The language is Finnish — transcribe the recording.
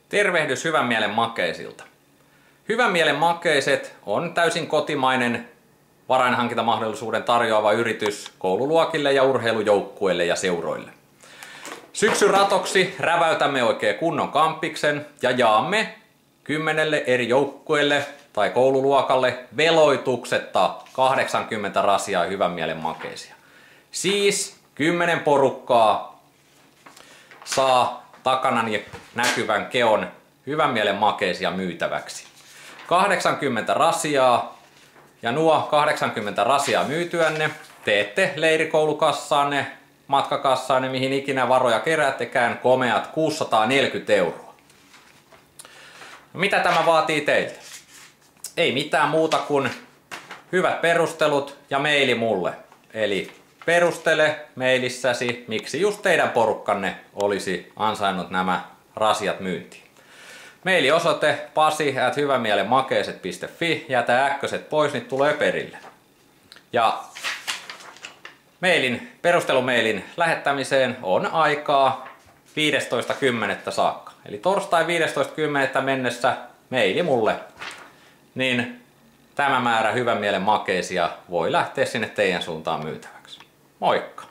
Tervehdys Hyvän Mielen Makeisilta. Hyvän Mielen Makeiset on täysin kotimainen varainhankintamahdollisuuden tarjoava yritys koululuokille ja urheilujoukkueille ja seuroille. Syksyn ratoksi räväytämme oikein kunnon kampiksen ja jaamme 10 eri joukkueelle tai koululuokalle veloituksetta 80 rasiaa Hyvän Mielen Makeisia. Siis 10 porukkaa saa takanani näkyvän keon Hyvän Mielen Makeisia myytäväksi. 80 rasiaa, ja nuo 80 rasiaa myytyänne teette leirikoulukassaanne, matkakassaanne, mihin ikinä varoja kerättekään, komeat 640 €. No, mitä tämä vaatii teiltä? Ei mitään muuta kuin hyvät perustelut ja maili mulle. Eli perustele mailissäsi, miksi just teidän porukkanne olisi ansainnut nämä rasiat myyntiin. Mailiosoite pasi@hyvänmielenmakeiset.fi. Jätä äkköset pois, niin tulee perille. Ja perustelumailin lähettämiseen on aikaa 15.10. saakka. Eli torstai 15.10. mennessä maili mulle, niin tämä määrä Hyvän Mielen Makeisia voi lähteä sinne teidän suuntaan myytäväksi. Moikka!